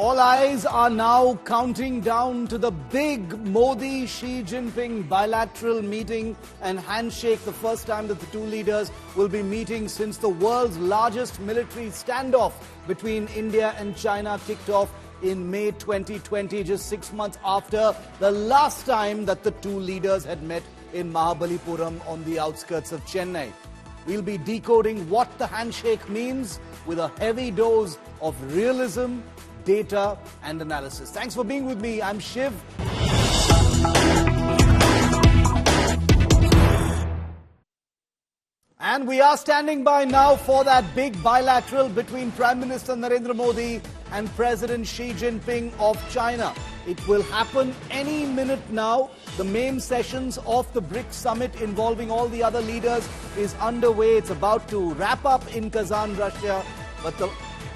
All eyes are now counting down to the big Modi-Xi Jinping bilateral meeting and handshake, the first time that the two leaders will be meeting since the world's largest military standoff between India and China kicked off in May 2020, just 6 months after the last time that the two leaders had met in Mahabalipuram on the outskirts of Chennai. We'll be decoding what the handshake means with a heavy dose of realism, data and analysis. Thanks for being with me. I'm Shiv. And we are standing by now for that big bilateral between Prime Minister Narendra Modi and President Xi Jinping of China. It will happen any minute now. The main sessions of the Brics Summit involving all the other leaders is underway. It's about to wrap up in Kazan, Russia. But the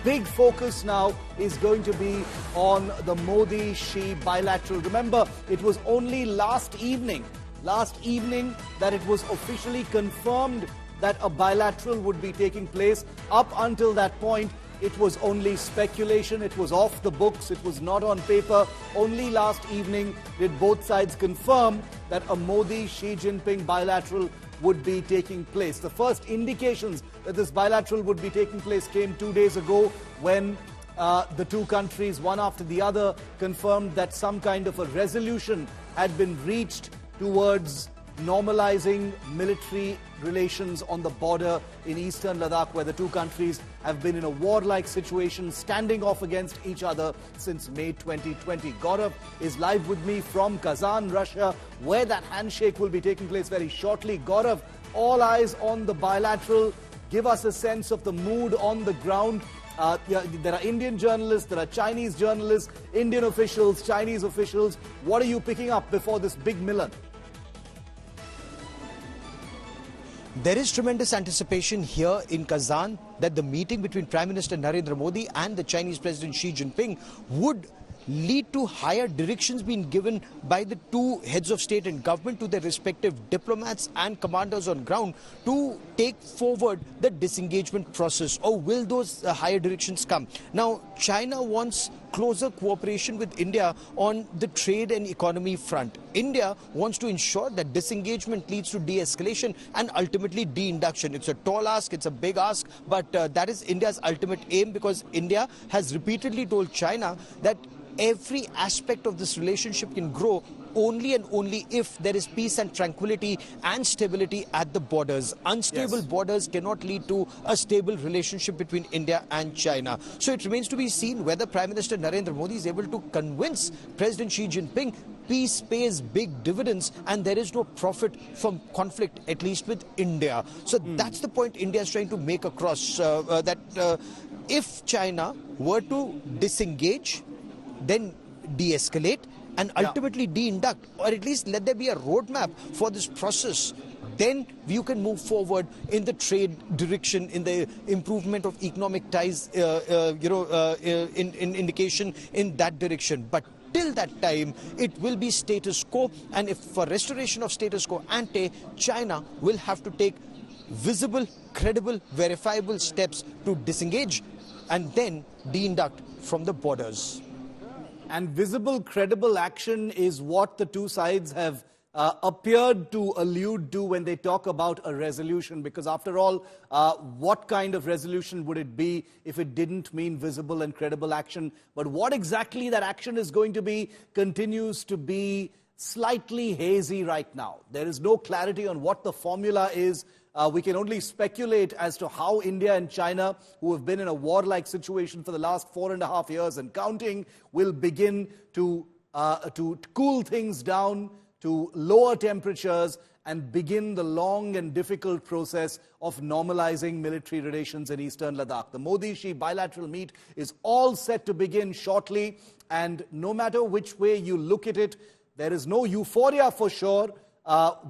big focus now is going to be on the Modi-Xi bilateral. Remember, it was only last evening that it was officially confirmed that a bilateral would be taking place. Up until that point, it was only speculation. It was off the books. It was not on paper. Only last evening did both sides confirm that a Modi-Xi Jinping bilateral would be taking place. The first indications that this bilateral would be taking place came 2 days ago when the two countries, one after the other, confirmed that some kind of a resolution had been reached towards normalizing military relations on the border in eastern Ladakh, where the two countries have been in a warlike situation, standing off against each other since May 2020. Gaurav is live with me from Kazan, Russia, where that handshake will be taking place very shortly. Gaurav, all eyes on the bilateral. Give us a sense of the mood on the ground. There are Indian journalists, there are Chinese journalists, Indian officials, Chinese officials. What are you picking up before this big Milan? There is tremendous anticipation here in Kazan that the meeting between Prime Minister Narendra Modi and the Chinese President Xi Jinping would lead to higher directions being given by the two heads of state and government to their respective diplomats and commanders on ground to take forward the disengagement process. Or will those higher directions come? Now, China wants closer cooperation with India on the trade and economy front. India wants to ensure that disengagement leads to de-escalation and ultimately de-induction. It's a tall ask, it's a big ask, but that is India's ultimate aim, because India has repeatedly told China that every aspect of this relationship can grow only and only if there is peace and tranquility and stability at the borders. Unstable borders cannot lead to a stable relationship between India and China. So it remains to be seen whether Prime Minister Narendra Modi is able to convince President Xi Jinping peace pays big dividends and there is no profit from conflict, at least with India. So that's the point India is trying to make across, that if China were to disengage, then de-escalate and ultimately de-induct, or at least let there be a roadmap for this process, then you can move forward in the trade direction, in the improvement of economic ties, in indication in that direction. But till that time, it will be status quo, and if for restoration of status quo ante, China will have to take visible, credible, verifiable steps to disengage and then de-induct from the borders. And visible, credible action is what the two sides have appeared to allude to when they talk about a resolution. Because after all, what kind of resolution would it be if it didn't mean visible and credible action? But what exactly that action is going to be continues to be slightly hazy right now. There is no clarity on what the formula is. We can only speculate as to how India and China, who have been in a warlike situation for the last 4.5 years and counting, will begin to cool things down, to lower temperatures and begin the long and difficult process of normalizing military relations in eastern Ladakh. The Modi-Xi bilateral meet is all set to begin shortly, and no matter which way you look at it, there is no euphoria for sure.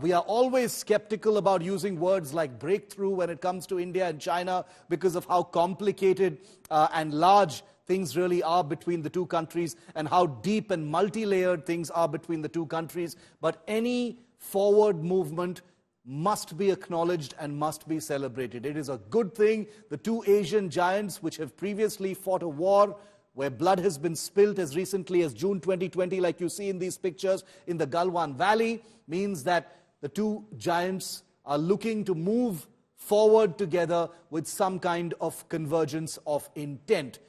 We are always skeptical about using words like breakthrough when it comes to India and China because of how complicated and large things really are between the two countries and how deep and multi-layered things are between the two countries. But any forward movement must be acknowledged and must be celebrated. It is a good thing. The two Asian giants, which have previously fought a war, where blood has been spilt as recently as June 2020, like you see in these pictures in the Galwan Valley, means that the two giants are looking to move forward together with some kind of convergence of intent.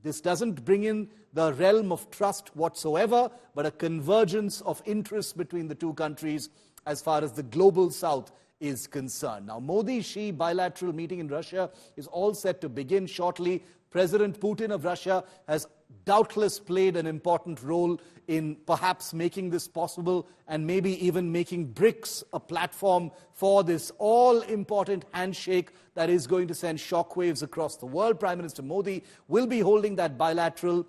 This doesn't bring in the realm of trust whatsoever, but a convergence of interests between the two countries as far as the global south is concerned. Now, Modi-Xi bilateral meeting in Russia is all set to begin shortly. President Putin of Russia has doubtless played an important role in perhaps making this possible and maybe even making BRICS a platform for this all-important handshake that is going to send shockwaves across the world. Prime Minister Modi will be holding that bilateral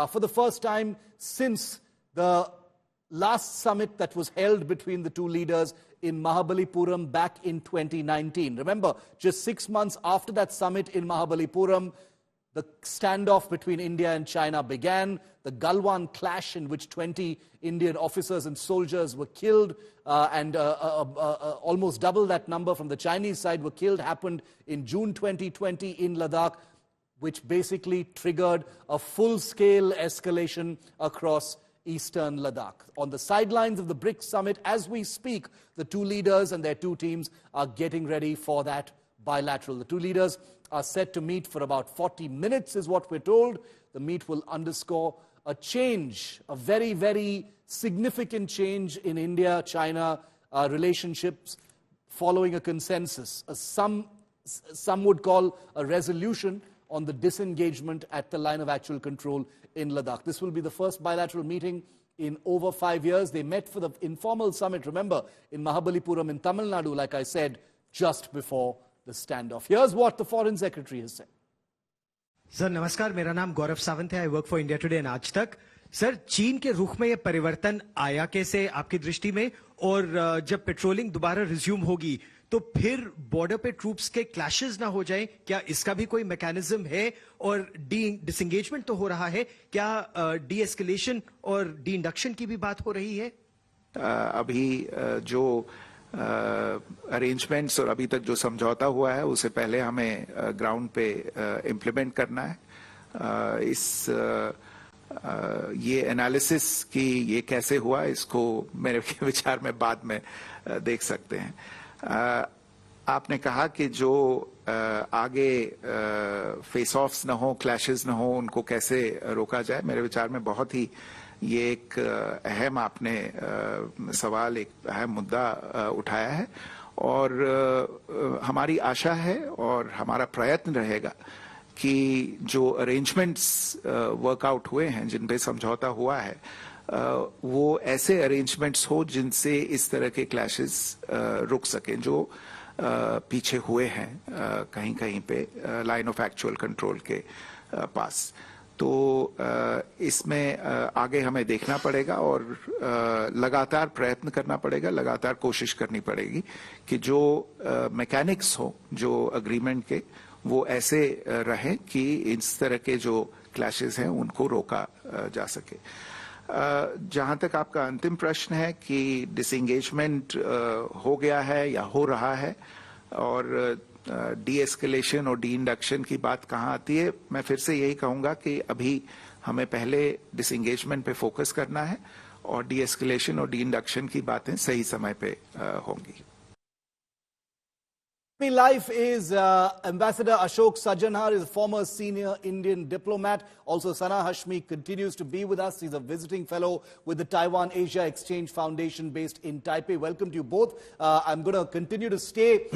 for the first time since the last summit that was held between the two leaders in Mahabalipuram back in 2019. Remember, just 6 months after that summit in Mahabalipuram, the standoff between India and China began. The Galwan clash, in which 20 Indian officers and soldiers were killed, and almost double that number from the Chinese side were killed, happened in June 2020 in Ladakh, which basically triggered a full-scale escalation across eastern Ladakh. On the sidelines of the Brics Summit, as we speak, the two leaders and their two teams are getting ready for that bilateral. The two leaders are set to meet for about 40 minutes, is what we're told. The meet will underscore a change, a very, very significant change in India-China relationships following a consensus. Some would call a resolution on the disengagement at the line of actual control in Ladakh. This will be the first bilateral meeting in over 5 years. They met for the informal summit, remember, in Mahabalipuram in Tamil Nadu, like I said, just before the standoff. Here's what the Foreign Secretary has said. Sir नमस्कार, मेरा नाम गौरव सावंत है. I work for India today and आज तक. Sir, चीन के रुख में ये परिवर्तन आया कैसे आपकी दृष्टि में, और जब पेट्रोलिंग दोबारा रिज्यूम होगी तो फिर बॉर्डर पे ट्रूप्स के क्लैशेस ना हो जाए, क्या इसका भी कोई मैकेनिज्म है? और डिसएंगेजमेंट तो हो रहा है, क्या डी एस्केलेशन और डी इंडक्शन की भी बात हो रही है? अभी जो अरेंजमेंट्स और अभी तक जो समझौता हुआ है उसे पहले हमें ग्राउंड पे इम्प्लीमेंट करना है. ये एनालिसिस की ये कैसे हुआ, इसको मेरे विचार में बाद में देख सकते हैं. आपने कहा कि जो आगे फेस ऑफ्स न हो, क्लैशेस न हो, उनको कैसे रोका जाए. मेरे विचार में बहुत ही ये एक अहम आपने सवाल, एक अहम मुद्दा उठाया है, और हमारी आशा है और हमारा प्रयत्न रहेगा कि जो अरेंजमेंट्स वर्कआउट हुए हैं, जिन पे समझौता हुआ है, वो ऐसे अरेंजमेंट्स हो जिनसे इस तरह के क्लैशेस रुक सकें जो पीछे हुए हैं कहीं कहीं पे लाइन ऑफ एक्चुअल कंट्रोल के पास. तो इसमें आगे हमें देखना पड़ेगा और लगातार प्रयत्न करना पड़ेगा, लगातार कोशिश करनी पड़ेगी कि जो मैकेनिक्स हो जो अग्रीमेंट के, वो ऐसे रहें कि इस तरह के जो क्लैशेस हैं उनको रोका जा सके. जहां तक आपका अंतिम प्रश्न है कि डिसएंगेजमेंट हो गया है या हो रहा है, और डी एस्केलेशन और डी इंडक्शन की बात कहाँ आती है, मैं फिर से यही कहूंगा कि अभी हमें पहले डिसएंगेजमेंट पे फोकस करना है और डी एस्केलेशन और डी इंडक्शन की बातें सही समय पे होंगी. Life is Ambassador Ashok Sajjanhar is a former senior Indian diplomat. Also, Sana Hashmi continues to be with us. He's a visiting fellow with the Taiwan Asia Exchange Foundation based in Taipei. Welcome to you both. I'm going to continue to stay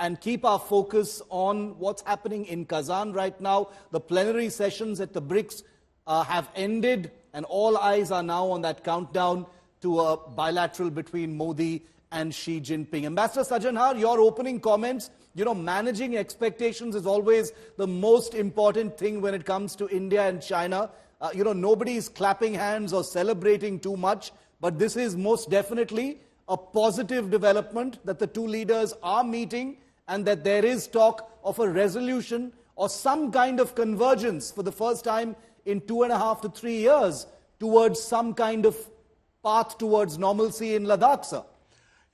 and keep our focus on what's happening in Kazan right now. The plenary sessions at the BRICS have ended, and all eyes are now on that countdown to a bilateral between Modi and Xi Jinping. Ambassador Sajjanhar, your opening comments. You know, managing expectations is always the most important thing when it comes to India and China. You know, nobody is clapping hands or celebrating too much, but this is most definitely a positive development that the two leaders are meeting and that there is talk of a resolution or some kind of convergence for the first time in 2.5 to 3 years towards some kind of path towards normalcy in Ladakh, sir.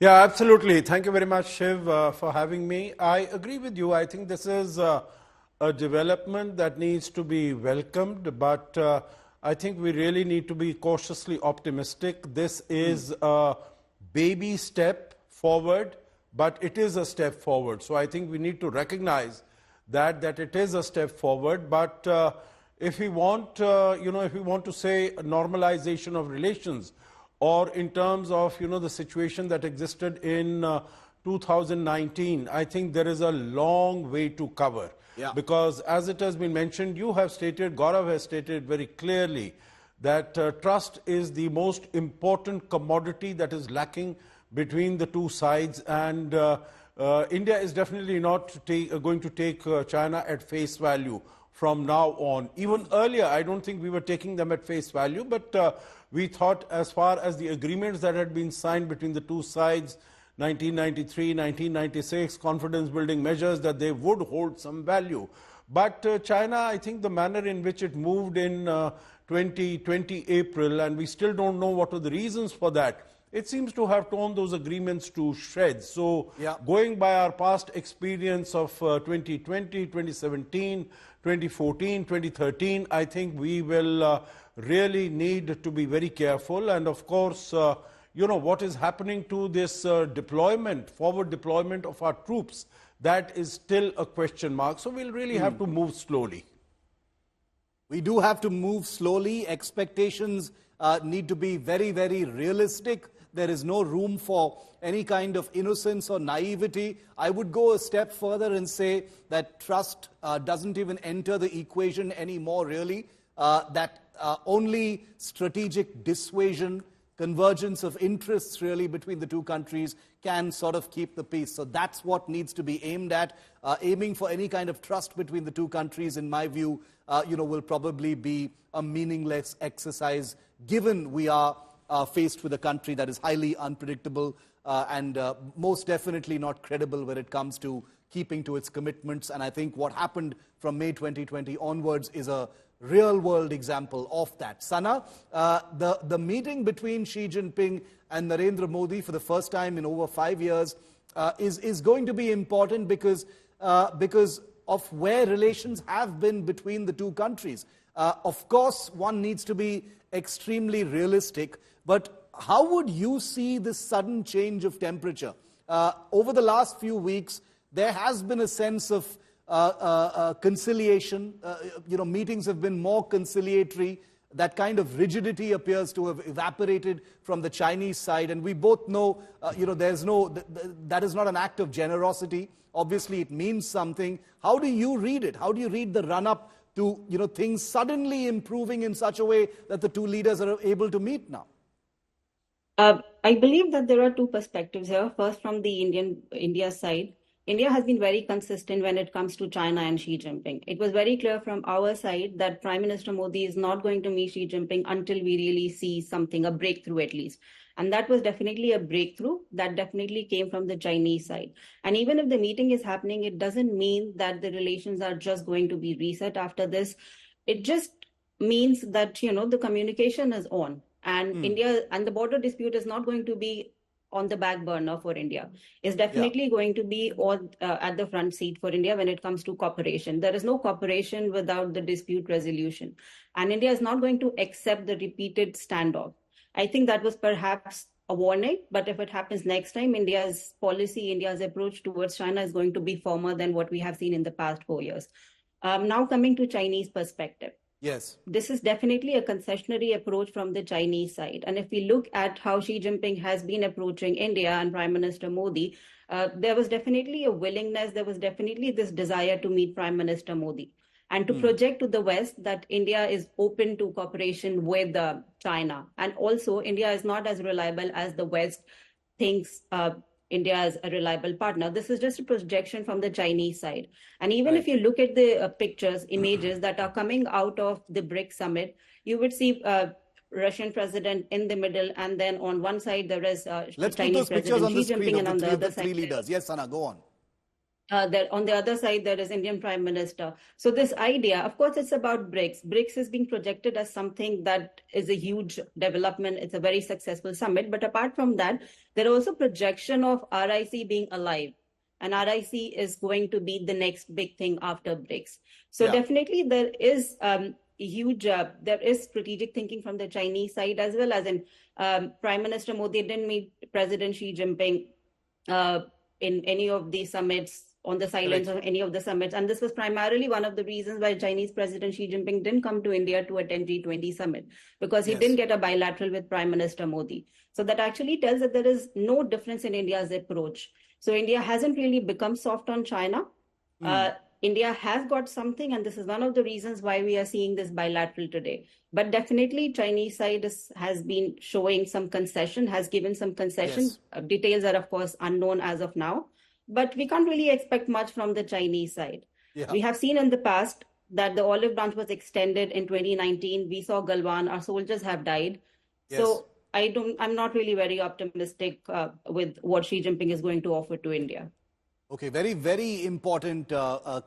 Yeah, absolutely. Thank you very much, Shiv, for having me. I agree with you. I think this is a development that needs to be welcomed, but I think we really need to be cautiously optimistic. This is a baby step forward, but it is a step forward. So I think we need to recognize that it is a step forward. But if we want, if we want to say a normalization of relations, or in terms of the situation that existed in 2019, I think there is a long way to cover. Yeah. Because as it has been mentioned, you have stated, Gaurav has stated very clearly that trust is the most important commodity that is lacking between the two sides, and India is definitely not going to take China at face value from now on. Even earlier, I don't think we were taking them at face value, but we thought, as far as the agreements that had been signed between the two sides, 1993, 1996, confidence-building measures, that they would hold some value. But China, I think the manner in which it moved in 2020 April, and we still don't know what are the reasons for that, it seems to have torn those agreements to shreds. So going by our past experience of 2020, 2017, 2014, 2013, I think we will really need to be very careful. And of course, what is happening to this forward deployment of our troops, that is still a question mark. So we'll really have to move slowly. We do have to move slowly. Expectations need to be very, very realistic. There is no room for any kind of innocence or naivety. I would go a step further and say that trust doesn't even enter the equation anymore, really. That only strategic dissuasion, convergence of interests really between the two countries can sort of keep the peace. So that's what needs to be aimed at. Aiming for any kind of trust between the two countries, in my view, will probably be a meaningless exercise, given we are faced with a country that is highly unpredictable and most definitely not credible when it comes to keeping to its commitments. And I think what happened from May 2020 onwards is a real-world example of that. Sana, the meeting between Xi Jinping and Narendra Modi for the first time in over 5 years is going to be important because of where relations have been between the two countries. Of course, one needs to be extremely realistic, but how would you see this sudden change of temperature? Over the last few weeks, there has been a sense of conciliation. Meetings have been more conciliatory. That kind of rigidity appears to have evaporated from the Chinese side, and we both know, that is not an act of generosity. Obviously, it means something. How do you read it? How do you read the run-up to things suddenly improving in such a way that the two leaders are able to meet now? I believe that there are two perspectives here. First, from the India side, India has been very consistent when it comes to China and Xi Jinping. It was very clear from our side that Prime Minister Modi is not going to meet Xi Jinping until we really see something, a breakthrough at least. And that was definitely a breakthrough that definitely came from the Chinese side. And even if the meeting is happening, it doesn't mean that the relations are just going to be reset after this. It just means that, the communication is on. And India and the border dispute is not going to be on the back burner for India. It's definitely going to be at the front seat for India when it comes to cooperation. There is no cooperation without the dispute resolution. And India is not going to accept the repeated standoff. I think that was perhaps a warning, but if it happens next time, India's policy, India's approach towards China is going to be firmer than what we have seen in the past 4 years. Now coming to Chinese perspective. Yes. This is definitely a concessionary approach from the Chinese side. And if we look at how Xi Jinping has been approaching India and Prime Minister Modi, there was definitely a willingness, there was definitely this desire to meet Prime Minister Modi and to project to the West that India is open to cooperation with China. And also, India is not as reliable as the West thinks India as a reliable partner. This is just a projection from the Chinese side. And even if you look at the pictures, images that are coming out of the Brics Summit, you would see Russian president in the middle, and then on one side there is Chinese President Xi Jinping, and on the other side, leaders. Yes, Sana, go on. On the other side, there is Indian Prime Minister. So this idea, of course, it's about BRICS. BRICS is being projected as something that is a huge development. It's a very successful summit. But apart from that, there are also projection of RIC being alive. and RIC is going to be the next big thing after BRICS. So Yeah. definitely there is there is strategic thinking from the Chinese side as well, as in Prime Minister Modi didn't meet President Xi Jinping in any of the summits, on the sidelines of any of the summits. And this was primarily one of the reasons why Chinese President Xi Jinping didn't come to India to attend G20 summit, because he didn't get a bilateral with Prime Minister Modi. So that actually tells that there is no difference in India's approach. So India hasn't really become soft on China. India has got something, and this is one of the reasons why we are seeing this bilateral today. But definitely Chinese side has been showing some concession, has given some concession. Details are of course unknown as of now, but we can't really expect much from the Chinese side. We have seen in the past that the olive branch was extended in 2019. We saw Galwan, our soldiers have died. So I'm not really very optimistic with what Xi Jinping is going to offer to India. Okay, very, very important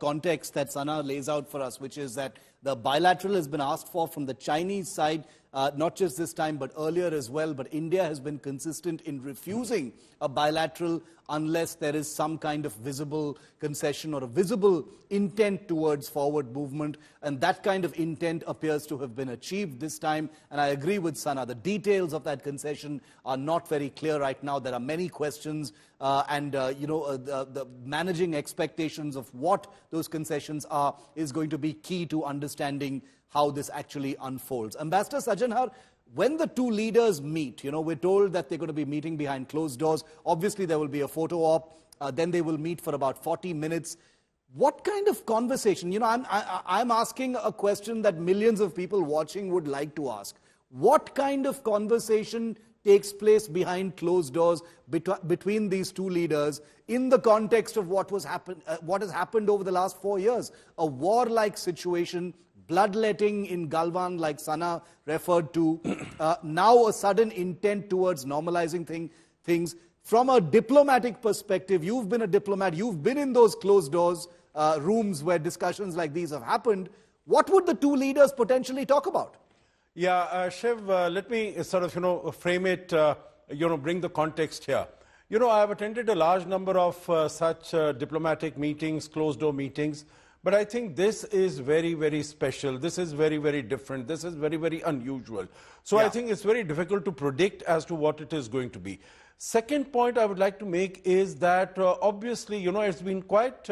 context that Sana lays out for us, which is that the bilateral has been asked for from the Chinese side, not just this time, but earlier as well. But India has been consistent in refusing a bilateral unless there is some kind of visible concession or a visible intent towards forward movement. And that kind of intent appears to have been achieved this time. And I agree with Sana. The details of that concession are not very clear right now. There are many questions the managing expectations of what those concessions are is going to be key to understanding how this actually unfolds. Ambassador Sajanhar, when the two leaders meet, we're told that they're going to be meeting behind closed doors. Obviously, there will be a photo op. Then they will meet for about 40 minutes. What kind of conversation? I'm asking a question that millions of people watching would like to ask. What kind of conversation takes place behind closed doors between these two leaders in the context of what has happened over the last 4 years? A war-like situation, bloodletting in Galwan, like Sana referred to, now a sudden intent towards normalizing things. From a diplomatic perspective, you've been a diplomat, you've been in those closed doors rooms where discussions like these have happened. What would the two leaders potentially talk about? Yeah, Shiv, let me sort of, frame it, bring the context here. I have attended a large number of such diplomatic meetings, closed-door meetings, but I think this is very, very special. This is very, very different. This is very, very unusual. So I think it's very difficult to predict as to what it is going to be. Second point I would like to make is that obviously, it's been quite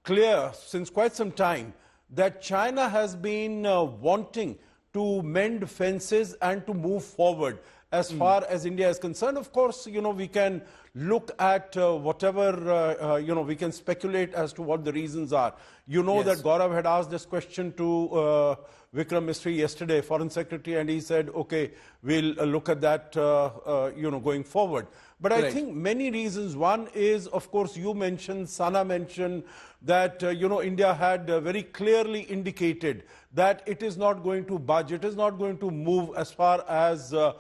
clear since quite some time that China has been wanting to mend fences and to move forward as far as India is concerned. Of course, we can look at whatever, we can speculate as to what the reasons are. That Gaurav had asked this question to Vikram Misri yesterday, Foreign Secretary, and he said, okay, we'll look at that, going forward. But I think many reasons. One is, of course, you mentioned, Sana mentioned, that, India had very clearly indicated that it is not going to budge, it is not going to move as far as, our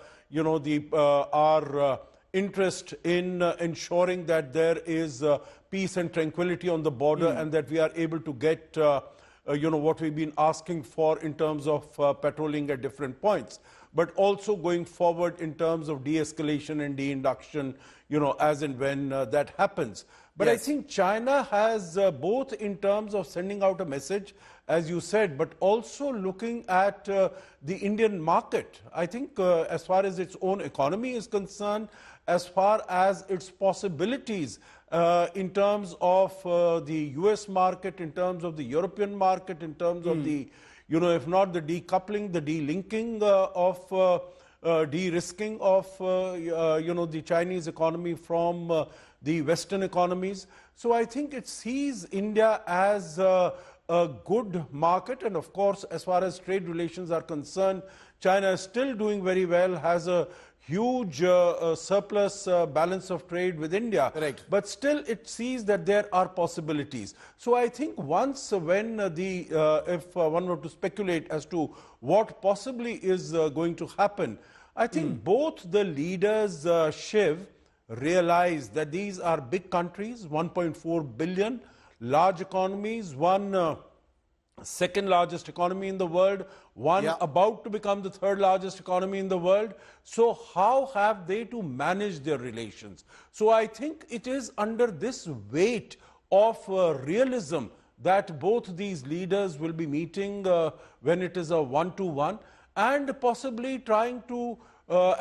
interest in ensuring that there is peace and tranquility on the border and that we are able to get, what we've been asking for in terms of patrolling at different points, but also going forward in terms of de-escalation and de-induction, as and when that happens. But I think China has both in terms of sending out a message, as you said, but also looking at the Indian market. I think as far as its own economy is concerned, as far as its possibilities in terms of the US market, in terms of the European market, in terms of the, if not the decoupling, the delinking of de-risking of, the Chinese economy from the Western economies. So I think it sees India as a good market. And of course, as far as trade relations are concerned, China is still doing very well, has a huge surplus balance of trade with India. But still it sees that there are possibilities. So I think once when if one were to speculate as to what possibly is going to happen, I think both the leaders, Shiv, realize that these are big countries, 1.4 billion, large economies. One second largest economy in the world, one about to become the third largest economy in the world. So how have they to manage their relations? So I think it is under this weight of realism that both these leaders will be meeting when it is a one-to-one, and possibly trying to,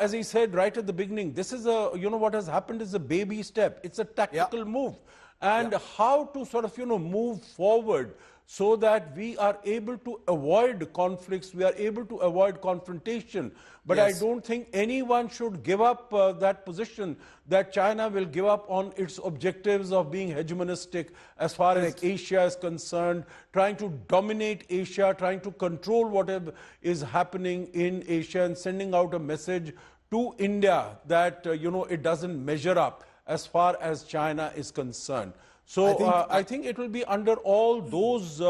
as he said right at the beginning, this is a, what has happened is a baby step. It's a tactical move. And how to sort of, move forward so that we are able to avoid conflicts, we are able to avoid confrontation. But I don't think anyone should give up that position that China will give up on its objectives of being hegemonistic as far as Asia is concerned, trying to dominate Asia, trying to control whatever is happening in Asia, and sending out a message to India that, it doesn't measure up as far as China is concerned. So I think it will be under all those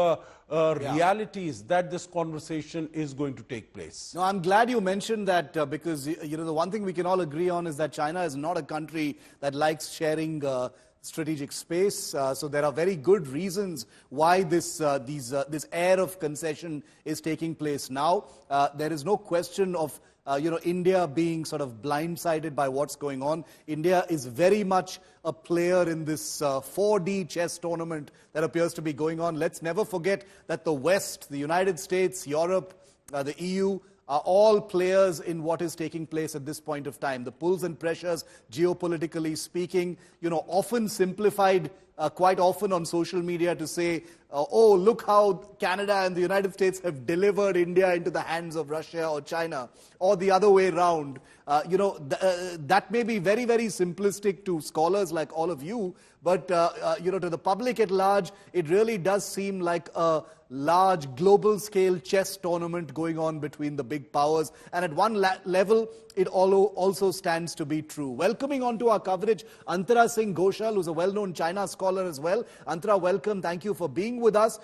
realities that this conversation is going to take place. No, I'm glad you mentioned that because, the one thing we can all agree on is that China is not a country that likes sharing strategic space. So there are very good reasons why this air of concession is taking place now. There is no question of India being sort of blindsided by what's going on. India is very much a player in this 4D chess tournament that appears to be going on. Let's never forget that the West, the United States, Europe, the EU, are all players in what is taking place at this point of time. The pulls and pressures, geopolitically speaking, often simplified quite often on social media to say, oh, look how Canada and the United States have delivered India into the hands of Russia or China, or the other way around. That may be very, very simplistic to scholars like all of you, but, to the public at large, it really does seem like a large global-scale chess tournament going on between the big powers. And at one level, it also stands to be true. Welcoming onto our coverage, Antara Singh Ghoshal, who's a well-known China scholar as well. Antara, welcome. Thank you for being with us.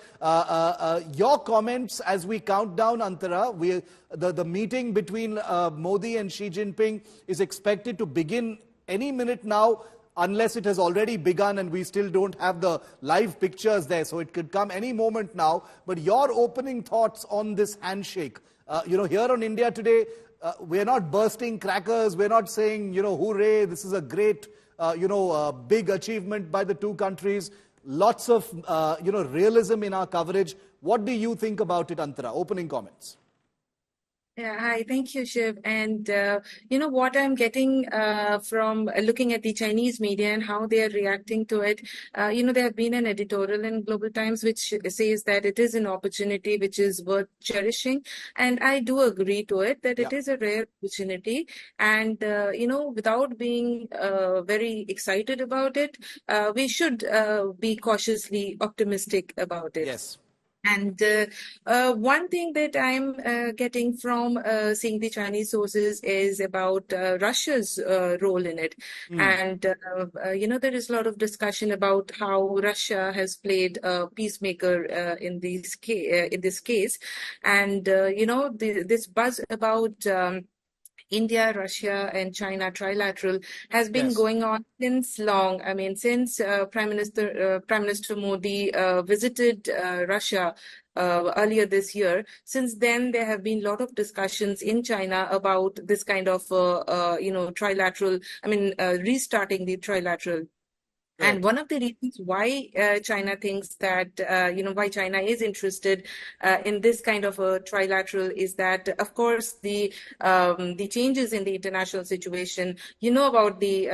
Your comments as we count down, Antara. The meeting between Modi and Xi Jinping is expected to begin any minute now, unless it has already begun and we still don't have the live pictures there. So it could come any moment now. But your opening thoughts on this handshake. Here on India Today, we're not bursting crackers. We're not saying, hooray, this is a great, big achievement by the two countries. Lots of, realism in our coverage. What do you think about it, Antara? Opening comments. Yeah, hi, thank you, Shiv. And, what I'm getting from looking at the Chinese media and how they are reacting to it, there have been an editorial in Global Times which says that it is an opportunity which is worth cherishing. And I do agree to it, that it is a rare opportunity. And, without being very excited about it, we should be cautiously optimistic about it. Yes. And one thing that I'm getting from seeing the Chinese sources is about Russia's role in it. And, there is a lot of discussion about how Russia has played a peacemaker in this case. And, this buzz about India, Russia, and China trilateral has been going on since long. I mean, since Prime Minister Modi visited Russia earlier this year. Since then, there have been a lot of discussions in China about this kind of, trilateral. I mean, restarting the trilateral. And one of the reasons why China thinks that, why China is interested in this kind of a trilateral is that, of course, the changes in the international situation, about the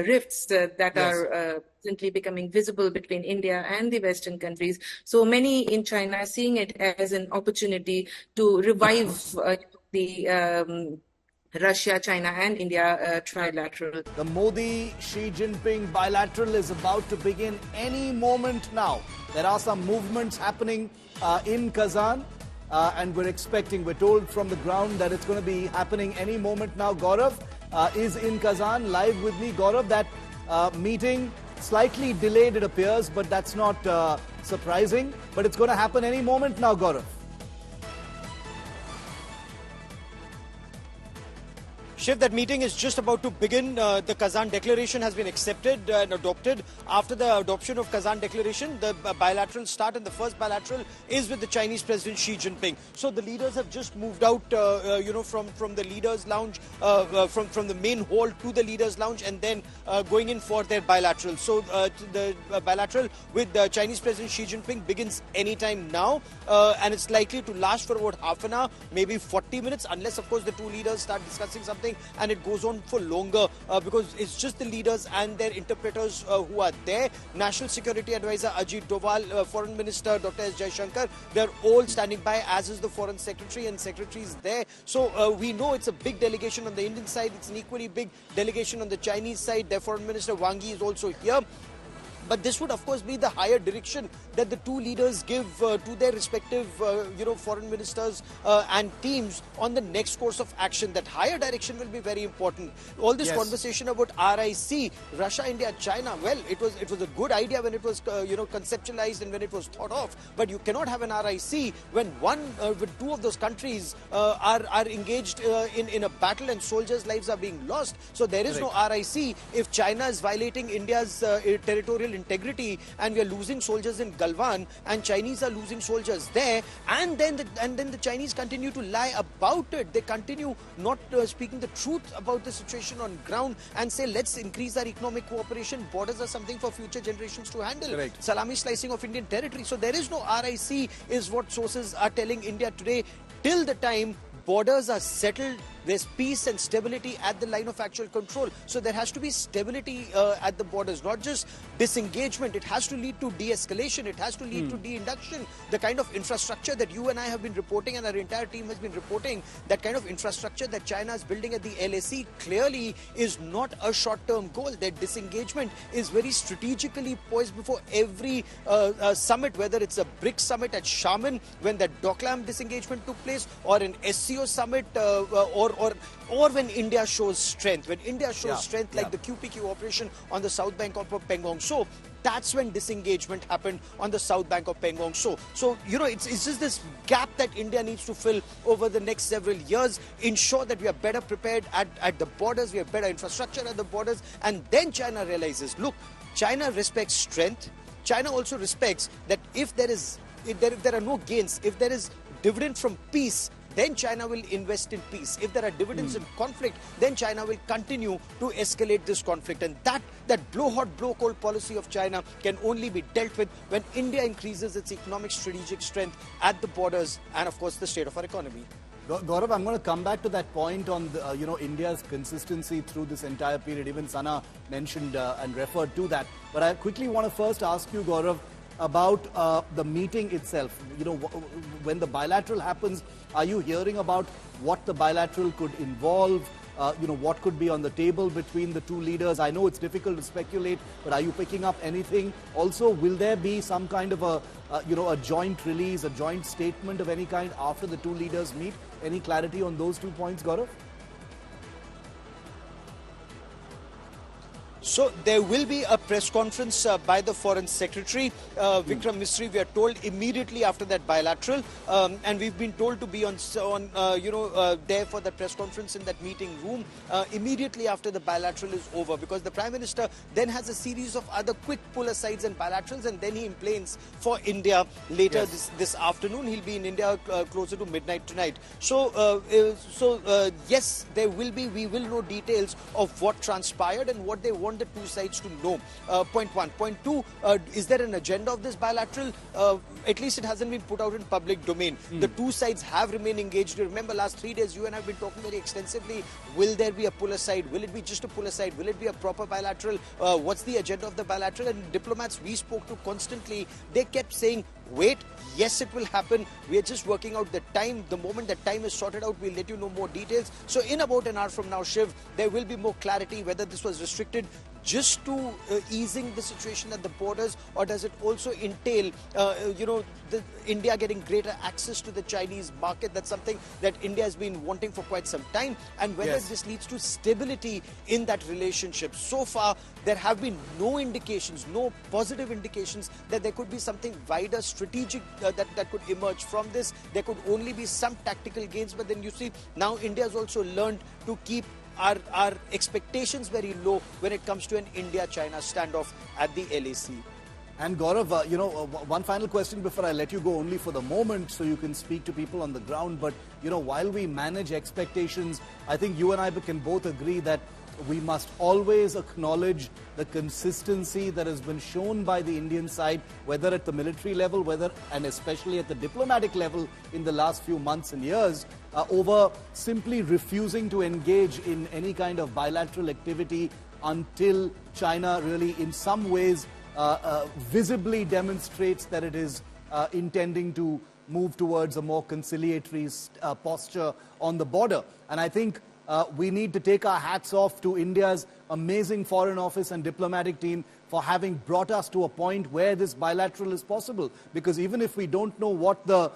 rifts that are presently becoming visible between India and the Western countries. So many in China are seeing it as an opportunity to revive the Russia, China, and India trilateral. The Modi-Xi Jinping bilateral is about to begin any moment now. There are some movements happening in Kazan, and we're told from the ground that it's going to be happening any moment now. Gaurav is in Kazan, live with me. Gaurav, that meeting slightly delayed, it appears, but that's not surprising. But it's going to happen any moment now, Gaurav. Shiv, that meeting is just about to begin. The Kazan Declaration has been accepted and adopted. After the adoption of Kazan Declaration, the bilateral start, and the first bilateral is with the Chinese President Xi Jinping. So the leaders have just moved out, from the leaders' lounge, from the main hall to the leaders' lounge, and then going in for their bilateral. So the bilateral with the Chinese President Xi Jinping begins anytime now, and it's likely to last for about half an hour, maybe 40 minutes, unless of course the two leaders start discussing something and it goes on for longer, because it's just the leaders and their interpreters who are there. National Security Advisor Ajit Doval, Foreign Minister Dr. S. Jaishankar, they're all standing by, as is the Foreign Secretary and secretaries there. So we know it's a big delegation on the Indian side. It's an equally big delegation on the Chinese side. Their Foreign Minister Wang Yi is also here. But this would, of course, be the higher direction that the two leaders give to their respective, foreign ministers and teams on the next course of action. That higher direction will be very important. All this conversation about RIC, Russia, India, China, well, it was a good idea when it was, conceptualized and when it was thought of. But you cannot have an RIC when with two of those countries are engaged in a battle and soldiers' lives are being lost. So there is no RIC if China is violating India's territorial integrity, and we are losing soldiers in Galwan, and Chinese are losing soldiers there, and then the Chinese continue to lie about it. They continue not speaking the truth about the situation on ground and say, let's increase our economic cooperation. Borders are something for future generations to handle. Correct. Salami slicing of Indian territory. So there is no RIC, is what sources are telling India today, till the time borders are settled. There's peace and stability at the line of actual control. So there has to be stability at the borders, not just disengagement. It has to lead to de-escalation. It has to lead to de-induction. The kind of infrastructure that you and I have been reporting, and our entire team has been reporting, that kind of infrastructure that China is building at the LAC clearly is not a short-term goal. Their disengagement is very strategically poised before every summit, whether it's a Brics Summit at Xiamen, when that Doklam disengagement took place, or an SCO Summit, or when India shows strength. When India shows strength, like the QPQ operation on the south bank of Pangong. So that's when disengagement happened on the south bank of Pangong. So it's just this gap that India needs to fill over the next several years, ensure that we are better prepared at the borders, we have better infrastructure at the borders, and then China realizes, look, China respects strength. China also respects that if there are no gains, if there is dividend from peace, then China will invest in peace. If there are dividends in conflict, then China will continue to escalate this conflict. And that blow hot, blow cold policy of China can only be dealt with when India increases its economic strategic strength at the borders and, of course, the state of our economy. Gaurav, I'm going to come back to that point on India's consistency through this entire period. Even Sana mentioned and referred to that. But I quickly want to first ask you, Gaurav, about the meeting itself. When the bilateral happens, are you hearing about what the bilateral could involve? What could be on the table between the two leaders? I know it's difficult to speculate, but are you picking up anything? Also, will there be some kind of a joint release, a joint statement of any kind after the two leaders meet? Any clarity on those 2 points, Gaurav? So there will be a press conference by the Foreign Secretary, Vikram Misri, we are told, immediately after that bilateral. And we've been told to be there for that press conference in that meeting room immediately after the bilateral is over, because the Prime Minister then has a series of other quick pull-asides and bilaterals, and then he planes for India later this afternoon. He'll be in India closer to midnight tonight. So, yes, we will know details of what transpired and what they want the two sides to know. Point one. Point two, is there an agenda of this bilateral? At least it hasn't been put out in public domain. The two sides have remained engaged. You remember last 3 days you and I have been talking very extensively. Will there be a pull aside? Will it be just a pull aside? Will it be a proper bilateral? What's the agenda of the bilateral? And diplomats we spoke to constantly, they kept saying, wait, yes, it will happen. We are just working out the time. The moment that time is sorted out, we'll let you know more details. So in about an hour from now, Shiv, there will be more clarity whether this was restricted just to easing the situation at the borders, or does it also entail, India getting greater access to the Chinese market? That's something that India has been wanting for quite some time, and whether this leads to stability in that relationship. So far, there have been no indications, no positive indications that there could be something wider, strategic that could emerge from this. There could only be some tactical gains, but then you see now India has also learned to keep are expectations very low when it comes to an India-China standoff at the LAC. And Gaurav, one final question before I let you go, only for the moment, so you can speak to people on the ground. But, while we manage expectations, I think you and I can both agree that we must always acknowledge the consistency that has been shown by the Indian side, whether at the military level, and especially at the diplomatic level in the last few months and years, over simply refusing to engage in any kind of bilateral activity until China really, in some ways, visibly demonstrates that it is intending to move towards a more conciliatory posture on the border. And I think we need to take our hats off to India's amazing Foreign Office and diplomatic team for having brought us to a point where this bilateral is possible. Because even if we don't know what the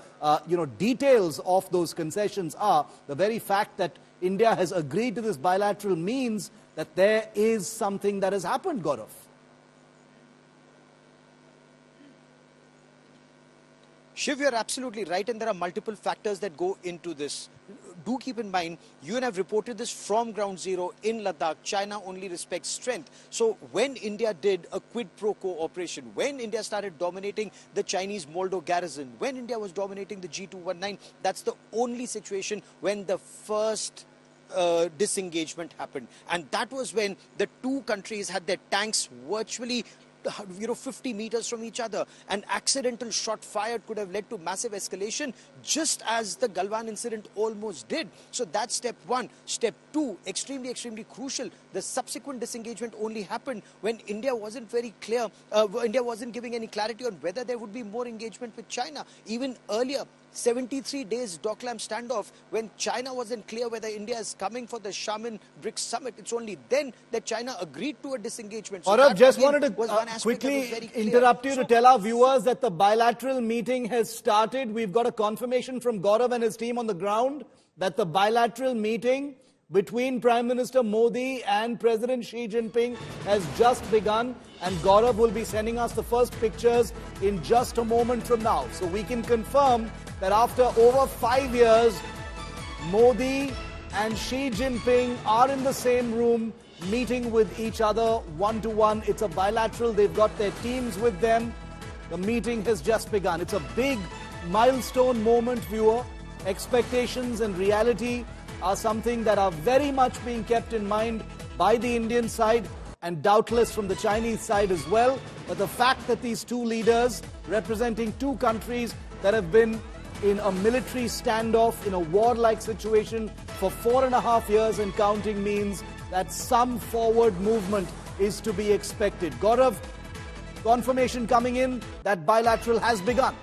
details of those concessions are, the very fact that India has agreed to this bilateral means that there is something that has happened, Gaurav. Shiv, you're absolutely right, and there are multiple factors that go into this. Do keep in mind, you and I have reported this from ground zero in Ladakh. China only respects strength. So when India did a quid pro quo operation, when India started dominating the Chinese Moldo garrison, when India was dominating the G219, that's the only situation when the first disengagement happened. And that was when the two countries had their tanks virtually 50 meters from each other. An accidental shot fired could have led to massive escalation, just as the Galwan incident almost did. So that's step one. Step two, extremely crucial. The subsequent disengagement only happened when India wasn't very clear. India wasn't giving any clarity on whether there would be more engagement with China. Even earlier, 73 days Doklam standoff, when China wasn't clear whether India is coming for the Xiamen Brics Summit. It's only then that China agreed to a disengagement. So Gaurav, just wanted to quickly interrupt you to tell our viewers that the bilateral meeting has started. We've got a confirmation from Gaurav and his team on the ground that the bilateral meeting between Prime Minister Modi and President Xi Jinping has just begun, and Gaurav will be sending us the first pictures in just a moment from now. So we can confirm that after over 5 years, Modi and Xi Jinping are in the same room, meeting with each other one-to-one. It's a bilateral. They've got their teams with them. The meeting has just begun. It's a big milestone moment, viewer. Expectations and reality are something that are very much being kept in mind by the Indian side and doubtless from the Chinese side as well. But the fact that these two leaders, representing two countries that have been in a military standoff, in a war-like situation for 4.5 years and counting, means that some forward movement is to be expected. Gaurav, confirmation coming in that bilateral has begun.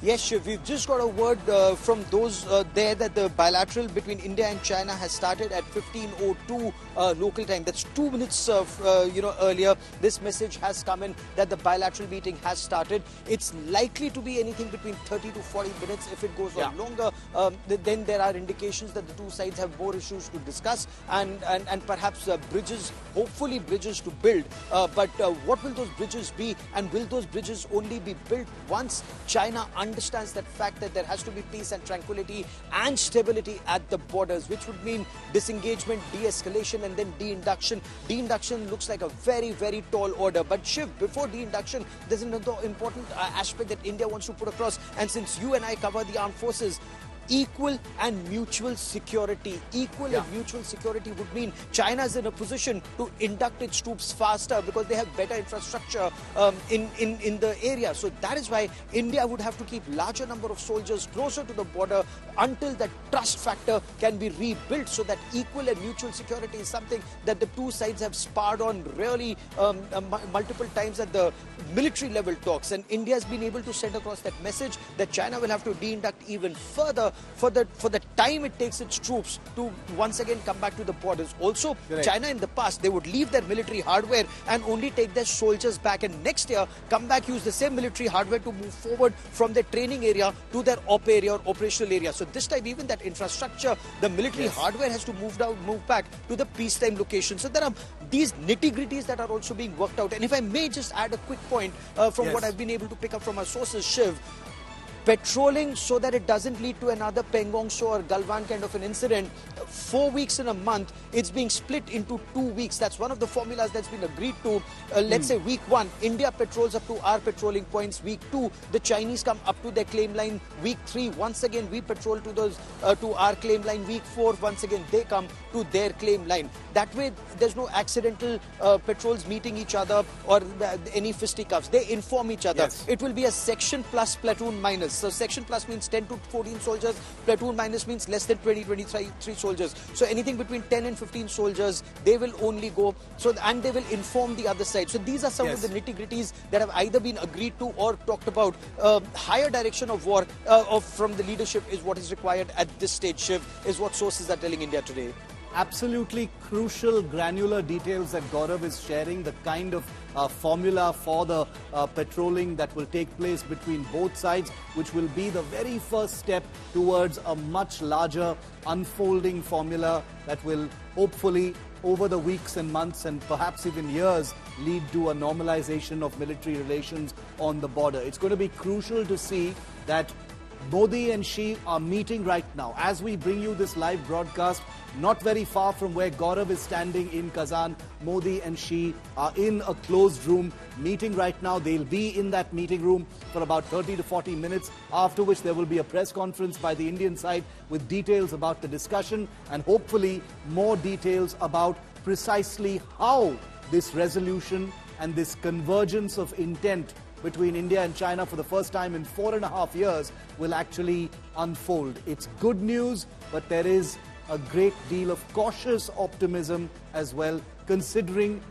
Yes, Shiv, we've just got a word from those there that the bilateral between India and China has started at 15:02 local time. That's 2 minutes earlier. This message has come in that the bilateral meeting has started. It's likely to be anything between 30 to 40 minutes. If it goes on longer, then there are indications that the two sides have more issues to discuss and perhaps bridges, hopefully bridges to build. But what will those bridges be, and will those bridges only be built once China understands that fact that there has to be peace and tranquility and stability at the borders, which would mean disengagement, de-escalation, and then de-induction. De-induction looks like a very, very tall order. But Shiv, before de-induction, there's another important aspect that India wants to put across. And since you and I cover the armed forces, equal and mutual security. Equal and mutual security would mean China is in a position to induct its troops faster because they have better infrastructure in the area. So that is why India would have to keep larger number of soldiers closer to the border until that trust factor can be rebuilt, so that equal and mutual security is something that the two sides have sparred on really multiple times at the military level talks. And India has been able to send across that message that China will have to de-induct even further for the time it takes its troops to once again come back to the borders. Also, China in the past, they would leave their military hardware and only take their soldiers back, and next year come back, use the same military hardware to move forward from their training area to their op area or operational area. So this time even that infrastructure, the military hardware has to move back to the peacetime location. So there are these nitty-gritties that are also being worked out. And if I may just add a quick point from what I've been able to pick up from our sources, Shiv, patrolling so that it doesn't lead to another Pangong Tso or Galwan kind of an incident. 4 weeks in a month, it's being split into 2 weeks. That's one of the formulas that's been agreed to. Let's say week 1, India patrols up to our patrolling points. Week 2, the Chinese come up to their claim line. Week 3, once again, we patrol to those to our claim line. Week 4, once again, they come to their claim line. That way, there's no accidental patrols meeting each other or any fisticuffs. They inform each other. Yes. It will be a section plus platoon minus. So section plus means 10 to 14 soldiers. Platoon minus means less than 20, 23 soldiers. So anything between 10 and 15 soldiers, they will only go. So and they will inform the other side. So these are some of the nitty-gritties that have either been agreed to or talked about. Higher direction of war from the leadership is what is required at this stage, Shiv, is what sources are telling India today. Absolutely crucial granular details that Gaurav is sharing, the kind of formula for the patrolling that will take place between both sides, which will be the very first step towards a much larger unfolding formula that will hopefully over the weeks and months and perhaps even years lead to a normalization of military relations on the border. It's going to be crucial to see that Modi and Xi are meeting right now. As we bring you this live broadcast, not very far from where Gaurav is standing in Kazan, Modi and Xi are in a closed room meeting right now. They'll be in that meeting room for about 30 to 40 minutes, after which there will be a press conference by the Indian side with details about the discussion and hopefully more details about precisely how this resolution and this convergence of intent between India and China for the first time in 4.5 years will actually unfold. It's good news, but there is a great deal of cautious optimism as well, considering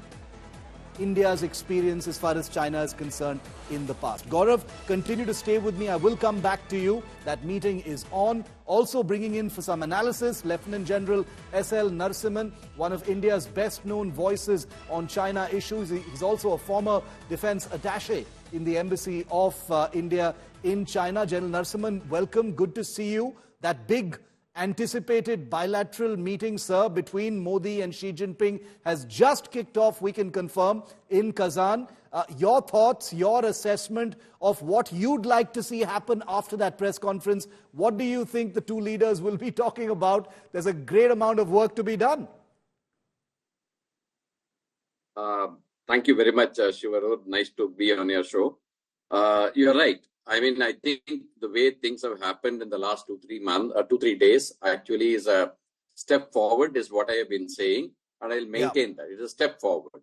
India's experience as far as China is concerned in the past. Gaurav, continue to stay with me. I will come back to you. That meeting is on. Also bringing in for some analysis, Lieutenant General S.L. Narasimhan, one of India's best-known voices on China issues. He's also a former defense attaché in the embassy of India in China. General Narasimhan, welcome. Good to see you. That big anticipated bilateral meeting, sir, between Modi and Xi Jinping has just kicked off, we can confirm, in Kazan. Your thoughts, your assessment of what you'd like to see happen after that press conference. What do you think the two leaders will be talking about? There's a great amount of work to be done. Thank you very much, Shivaru. Nice to be on your show. You're right. I mean, I think the way things have happened in the last 2-3 days actually is a step forward, is what I have been saying, and I'll maintain that. It's a step forward.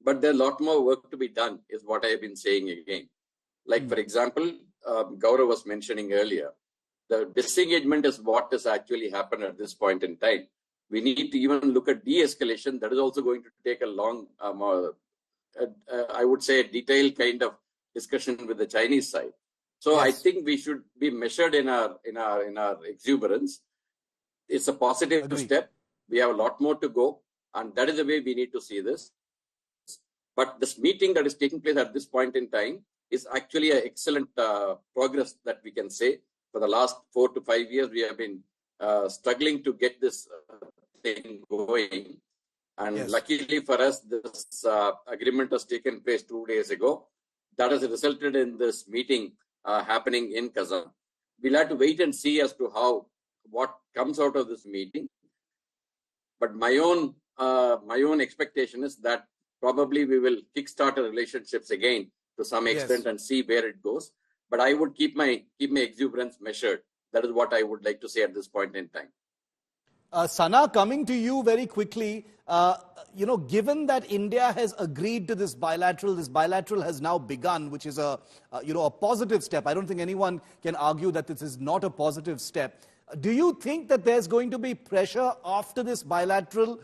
But there's a lot more work to be done, is what I have been saying again. Like, for example, Gaurav was mentioning earlier, the disengagement is what has actually happened at this point in time. We need to even look at de-escalation. That is also going to take a long, I would say, a detailed kind of discussion with the Chinese side. So I think we should be measured in our exuberance. It's a positive step. We have a lot more to go, and that is the way we need to see this. But this meeting that is taking place at this point in time is actually an excellent progress that we can say. For the last 4 to 5 years, we have been struggling to get this thing going. And luckily for us, this agreement has taken place 2 days ago. That has resulted in this meeting happening in Kazan. We'll have to wait and see as to what comes out of this meeting. But my own expectation is that probably we will kickstart our relationships again to some extent and see where it goes. But I would keep my exuberance measured. That is what I would like to say at this point in time. Sana, coming to you very quickly, given that India has agreed to this bilateral has now begun, which is a positive step. I don't think anyone can argue that this is not a positive step. Do you think that there's going to be pressure after this bilateral,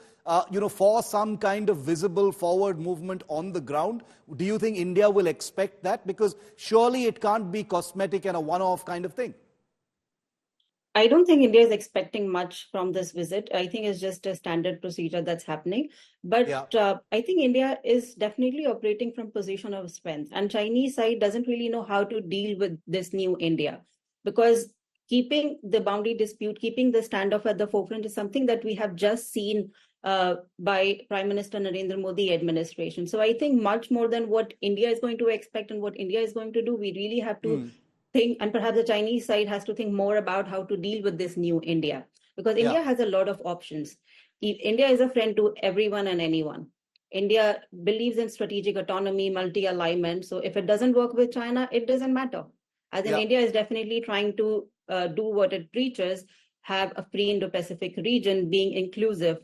for some kind of visible forward movement on the ground? Do you think India will expect that? Because surely it can't be cosmetic and a one-off kind of thing. I don't think India is expecting much from this visit. I think it's just a standard procedure that's happening. But I think India is definitely operating from position of strength. And Chinese side doesn't really know how to deal with this new India. Because keeping the boundary dispute, keeping the standoff at the forefront is something that we have just seen by Prime Minister Narendra Modi administration. So I think much more than what India is going to expect and what India is going to do, we really have to think, and perhaps the Chinese side has to think more about how to deal with this new India, because India has a lot of options. India is a friend to everyone and anyone. India believes in strategic autonomy, multi-alignment. So if it doesn't work with China, it doesn't matter. As in, India is definitely trying to do what it preaches, have a free Indo-Pacific region, being inclusive,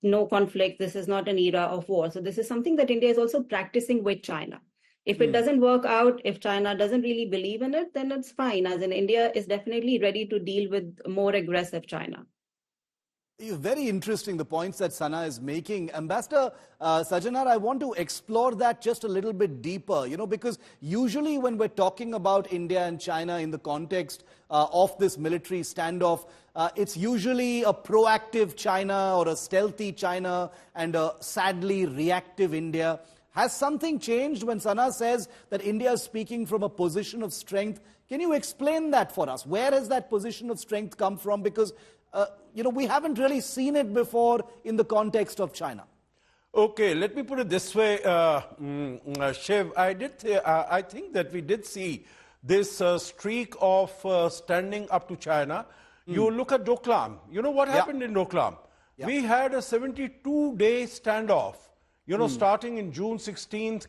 no conflict. This is not an era of war. So this is something that India is also practicing with China. If it doesn't work out, if China doesn't really believe in it, then it's fine. As in, India is definitely ready to deal with more aggressive China. Very interesting, the points that Sana is making. Ambassador Sajanar, I want to explore that just a little bit deeper, because usually when we're talking about India and China in the context of this military standoff, it's usually a proactive China or a stealthy China and a sadly reactive India. Has something changed when Sana says that India is speaking from a position of strength? Can you explain that for us? Where has that position of strength come from? Because we haven't really seen it before in the context of China. Okay, let me put it this way, Shiv. I think that we did see this streak of standing up to China. You look at Doklam. You know what happened in Doklam? We had a 72-day standoff, starting in June 16th,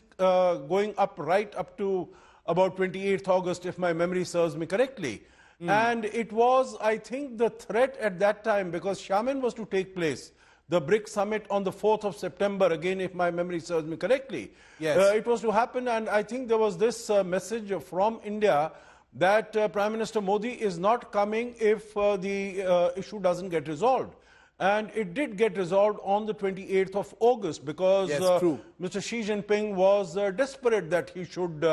going right up to about 28th August, if my memory serves me correctly. And it was, I think, the threat at that time, because Xiamen was to take place, the Brics Summit on the 4th of September, again, if my memory serves me correctly. Yes. It was to happen, and I think there was this message from India that Prime Minister Modi is not coming if the issue doesn't get resolved. And it did get resolved on the 28th of August, because Mr. Xi Jinping was desperate that he should...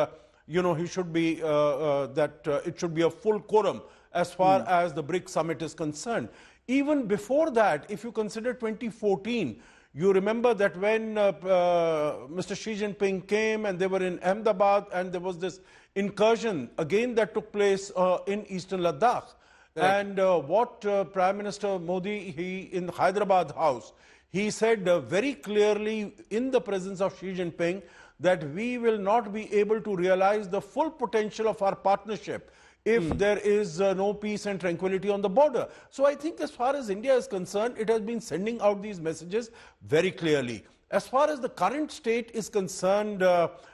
he should be, it should be a full quorum as far as the Brics Summit is concerned. Even before that, if you consider 2014, you remember that when Mr. Xi Jinping came and they were in Ahmedabad, and there was this incursion again that took place in eastern Ladakh. Right. And what Prime Minister Modi, in Hyderabad House, he said very clearly in the presence of Xi Jinping that we will not be able to realize the full potential of our partnership if there is no peace and tranquility on the border. So I think as far as India is concerned, it has been sending out these messages very clearly. As far as the current state is concerned,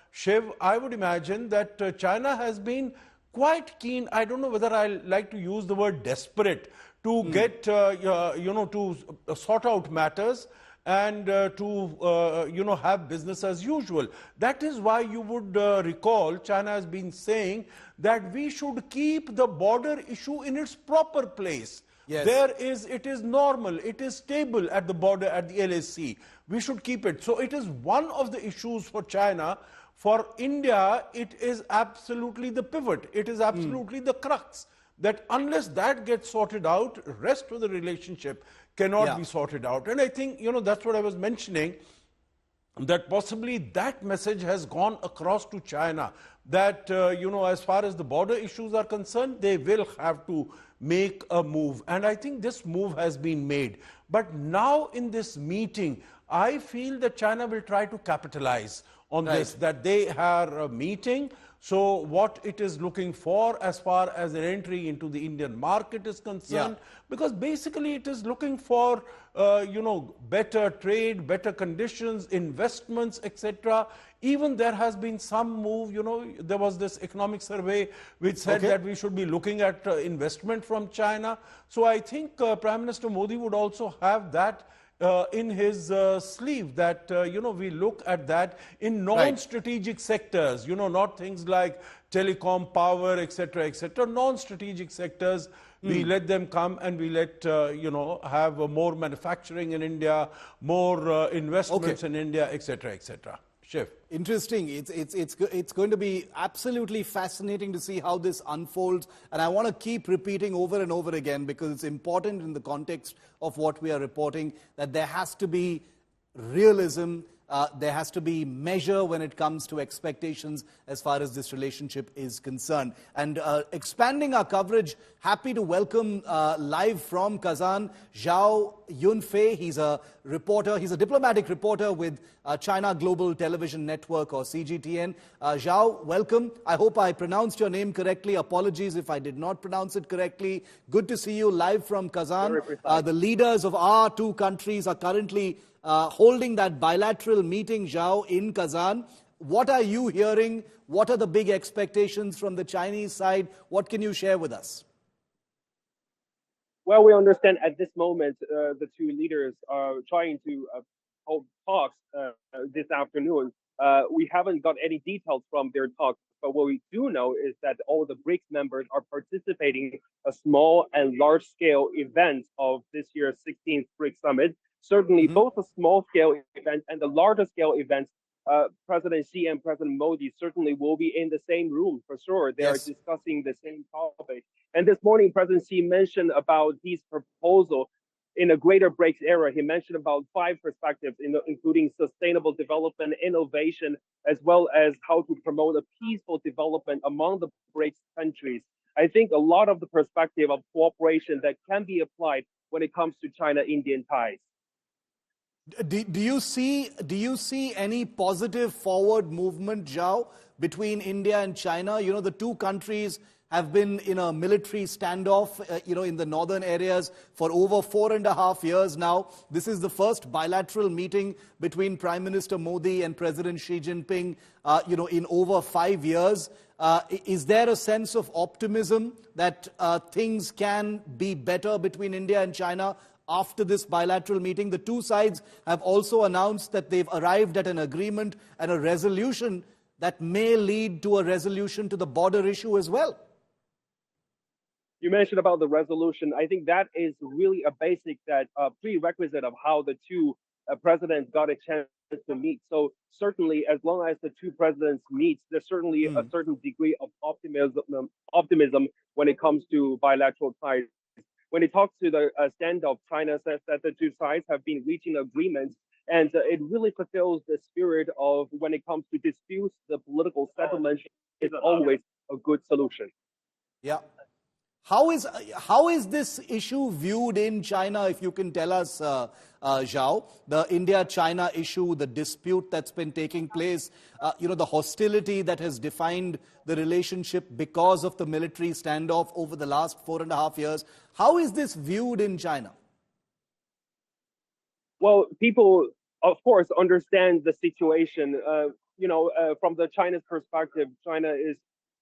Shiv, I would imagine that China has been quite keen. I don't know whether I like to use the word desperate to get, to sort out matters and to have business as usual. That is why you would recall China has been saying that we should keep the border issue in its proper place. Yes. It is normal, it is stable at the border, at the LAC. We should keep it. So it is one of the issues for China. For India, it is absolutely the pivot. It is absolutely the crux. That unless that gets sorted out, rest of the relationship cannot be sorted out. And I think, that's what I was mentioning, that possibly that message has gone across to China, that, as far as the border issues are concerned, they will have to make a move. And I think this move has been made. But now in this meeting, I feel that China will try to capitalize on this, that they are meeting. So what it is looking for as far as an entry into the Indian market is concerned, because basically it is looking for, better trade, better conditions, investments, etc. Even there has been some move, there was this economic survey which said that we should be looking at investment from China. So I think Prime Minister Modi would also have that in his sleeve, that, we look at that in non-strategic sectors, not things like telecom, power, etc., etc. Non-strategic sectors, we let them come and we let, have more manufacturing in India, more investments in India, etc., etc. Shiv. Interesting. It's going to be absolutely fascinating to see how this unfolds. And I want to keep repeating over and over again, because it's important in the context of what we are reporting, that there has to be realism, there has to be measure when it comes to expectations as far as this relationship is concerned. And expanding our coverage, happy to welcome live from Kazan, Zhao Yunfei. He's a reporter, he's a diplomatic reporter with China Global Television Network, or CGTN. Zhao, welcome. I hope I pronounced your name correctly. Apologies if I did not pronounce it correctly. Good to see you live from Kazan. The leaders of our two countries are currently holding that bilateral meeting, Zhao, in Kazan. What are you hearing? What are the big expectations from the Chinese side? What can you share with us? Well, we understand at this moment the two leaders are trying to hold talks this afternoon. We haven't got any details from their talks, but what we do know is that all the BRICS members are participating in a small and large-scale event of this year's 16th BRICS Summit. Certainly, both the small-scale event and the larger-scale events, President Xi and President Modi certainly will be in the same room for sure. They are discussing the same topic. And this morning, President Xi mentioned about his proposal in a greater BRICS era. He mentioned about 5 perspectives, including sustainable development, innovation, as well as how to promote a peaceful development among the BRICS countries. I think a lot of the perspective of cooperation that can be applied when it comes to China-Indian ties. Do you see any positive forward movement, Zhao, between India and China? You know, the two countries have been in a military standoff, in the northern areas for over 4.5 years now. This is the first bilateral meeting between Prime Minister Modi and President Xi Jinping, in over 5 years. Is there a sense of optimism that things can be better between India and China after this bilateral meeting? The two sides have also announced that they've arrived at an agreement and a resolution that may lead to a resolution to the border issue as well. You mentioned about the resolution. I think that is really a basic prerequisite of how the two presidents got a chance to meet. So certainly, as long as the two presidents meet, there's certainly a certain degree of optimism when it comes to bilateral ties. When it talks to the standoff, China says that the two sides have been reaching agreements, and it really fulfills the spirit of when it comes to disputes, the political settlement is always a good solution. Yeah. How is this issue viewed in China, if you can tell us, Zhao? The India-China issue, the dispute that's been taking place, the hostility that has defined the relationship because of the military standoff over the last 4.5 years. How is this viewed in China? Well, people, of course, understand the situation. From the China's perspective, China is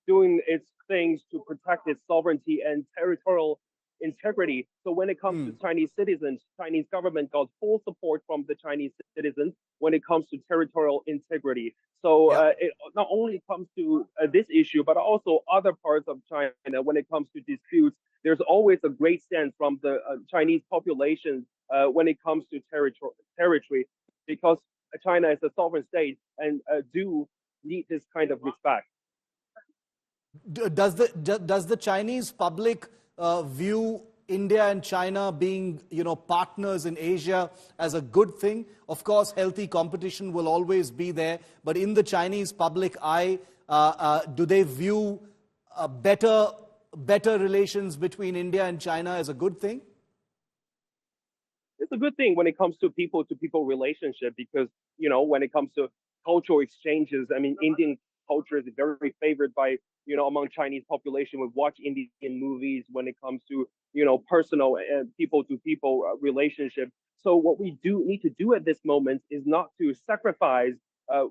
doing its things to protect its sovereignty and territorial integrity. So when it comes to Chinese citizens, Chinese government got full support from the Chinese citizens when it comes to territorial integrity. So it not only comes to this issue, but also other parts of China. When it comes to disputes, there's always a great sense from the Chinese population when it comes to territory, because China is a sovereign state and do need this kind of respect. Does the Chinese public view India and China being, partners in Asia as a good thing? Of course, healthy competition will always be there, but in the Chinese public eye, do they view better relations between India and China as a good thing? It's a good thing when it comes to people-to-people relationship, because, when it comes to cultural exchanges, I mean, Indian culture is very favored by, among Chinese population. We watch Indian movies when it comes to, personal and people-to-people relationship. So what we do need to do at this moment is not to sacrifice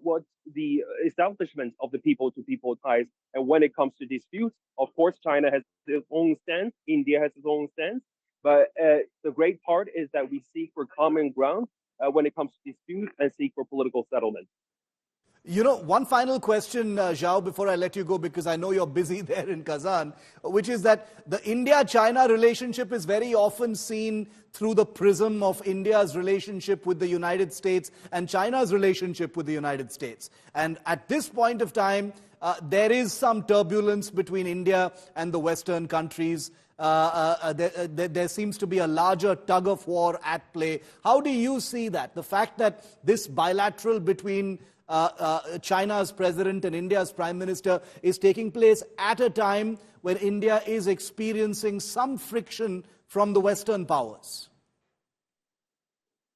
what the establishment of the people-to-people ties. And when it comes to disputes, of course, China has its own stance, India has its own stance. But the great part is that we seek for common ground when it comes to disputes and seek for political settlement. One final question, Zhao, before I let you go, because I know you're busy there in Kazan, which is that the India-China relationship is very often seen through the prism of India's relationship with the United States and China's relationship with the United States. And at this point of time, there is some turbulence between India and the Western countries. There seems to be a larger tug of war at play. How do you see that? The fact that this bilateral between China's president and India's prime minister is taking place at a time when India is experiencing some friction from the Western powers.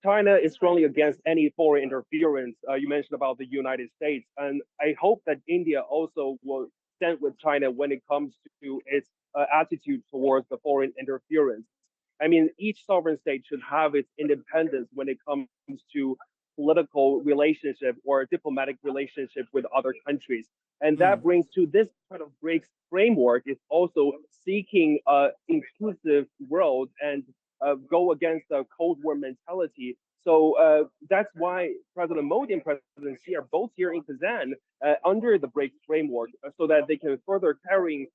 China is strongly against any foreign interference. You mentioned about the United States, and I hope that India also will stand with China when it comes to its attitude towards the foreign interference. I mean, each sovereign state should have its independence when it comes to political relationship or diplomatic relationship with other countries. And that brings to this kind of BRICS framework is also seeking an inclusive world and go against the Cold War mentality. So that's why President Modi and President Xi are both here in Kazan under the BRICS framework so that they can further carrying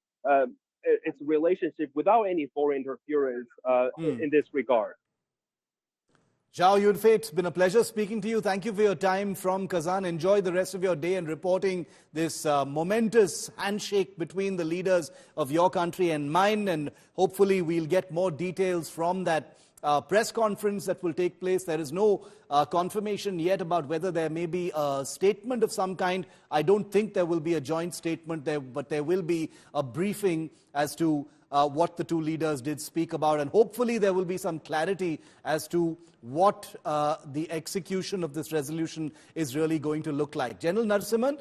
its relationship without any foreign interference in this regard. Zhao Yunfei, it's been a pleasure speaking to you. Thank you for your time from Kazan. Enjoy the rest of your day and reporting this momentous handshake between the leaders of your country and mine. And hopefully we'll get more details from that press conference that will take place. There is no confirmation yet about whether there may be a statement of some kind. I don't think there will be a joint statement there, but there will be a briefing as to what the two leaders did speak about, and hopefully there will be some clarity as to what the execution of this resolution is really going to look like. General Narasimhan,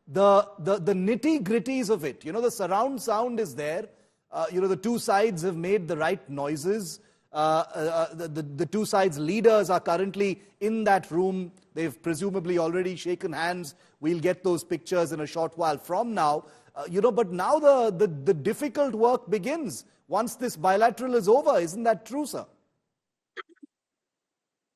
the nitty-gritties of it, the surround sound is there. The two sides have made the right noises. The two sides' leaders are currently in that room. They've presumably already shaken hands. We'll get those pictures in a short while from now. But now the difficult work begins once this bilateral is over. Isn't that true, sir?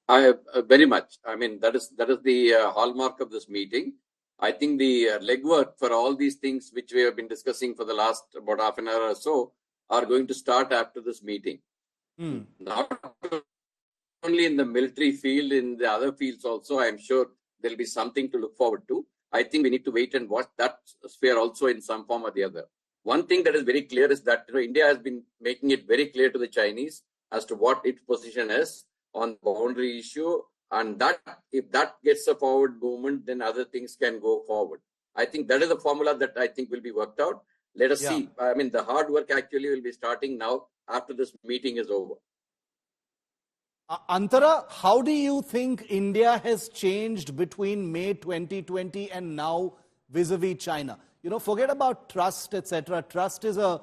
Very much. I mean, that is the hallmark of this meeting. I think the legwork for all these things which we have been discussing for the last about half an hour or so are going to start after this meeting. Not only in the military field, in the other fields also, I am sure there'll be something to look forward to. I think we need to wait and watch that sphere also in some form or the other. One thing that is very clear is that India has been making it very clear to the Chinese as to what its position is on the boundary issue, and that if that gets a forward movement, then other things can go forward. I think that is a formula that I think will be worked out. Let us see. I mean, the hard work actually will be starting now after this meeting is over. Antara, how do you think India has changed between May 2020 and now vis-a-vis China? Forget about trust, etc. Trust is a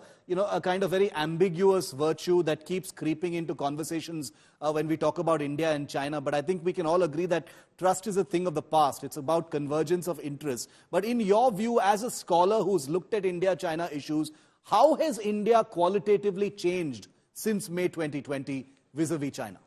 kind of very ambiguous virtue that keeps creeping into conversations when we talk about India and China. But I think we can all agree that trust is a thing of the past. It's about convergence of interests. But in your view, as a scholar who's looked at India-China issues, how has India qualitatively changed since May 2020 vis-a-vis China?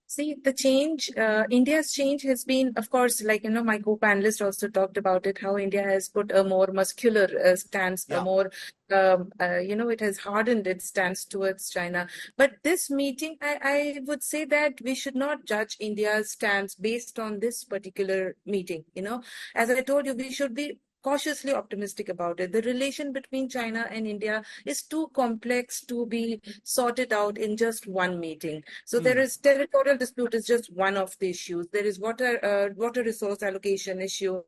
See, the change, India's change has been, of course, like, my co-panelist also talked about it, how India has put a more muscular stance, a more, it has hardened its stance towards China. But this meeting, I would say that we should not judge India's stance based on this particular meeting. As I told you, we should be cautiously optimistic about it. The relation between China and India is too complex to be sorted out in just one meeting. So there is territorial dispute is just one of the issues. There is water resource allocation issue.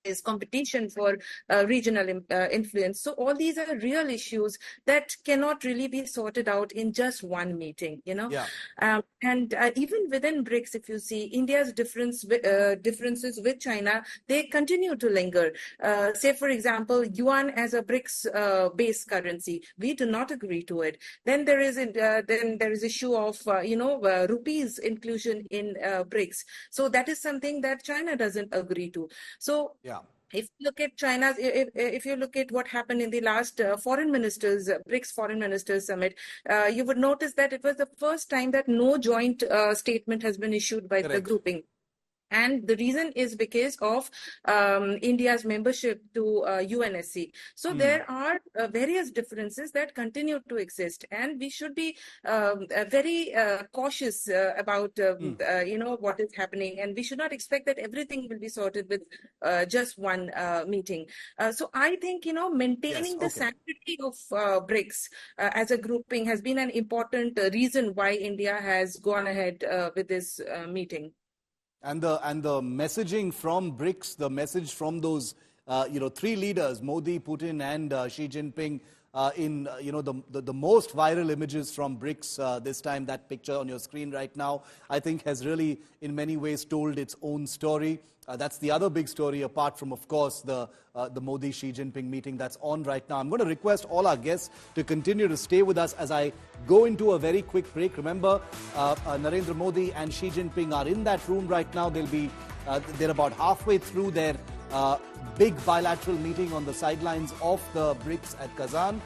Is competition for regional influence. So all these are real issues that cannot really be sorted out in just one meeting, and even within BRICS, if you see India's differences with China, they continue to linger. Say, for example, yuan as a BRICS based currency, we do not agree to it. Then there is issue of rupees inclusion in BRICS. So that is something that China doesn't agree to. So if you look at China's, if you look at what happened in the last BRICS Foreign Ministers Summit, you would notice that it was the first time that no joint statement has been issued by the grouping. And the reason is because of India's membership to UNSC. So there are various differences that continue to exist, and we should be very cautious about what is happening, and we should not expect that everything will be sorted with just one meeting. So I think maintaining the sanctity of BRICS as a grouping has been an important reason why India has gone ahead with this meeting. And the messaging from BRICS, the message from those three leaders, Modi, Putin and Xi Jinping, in the most viral images from Brics this time. That picture on your screen right now, I think, has really in many ways told its own story. That's the other big story, apart from, of course, the Modi-Xi Jinping meeting that's on right now. I'm going to request all our guests to continue to stay with us as I go into a very quick break. Remember, Narendra Modi and Xi Jinping are in that room right now. They're about halfway through their big bilateral meeting on the sidelines of the Brics at Kazan.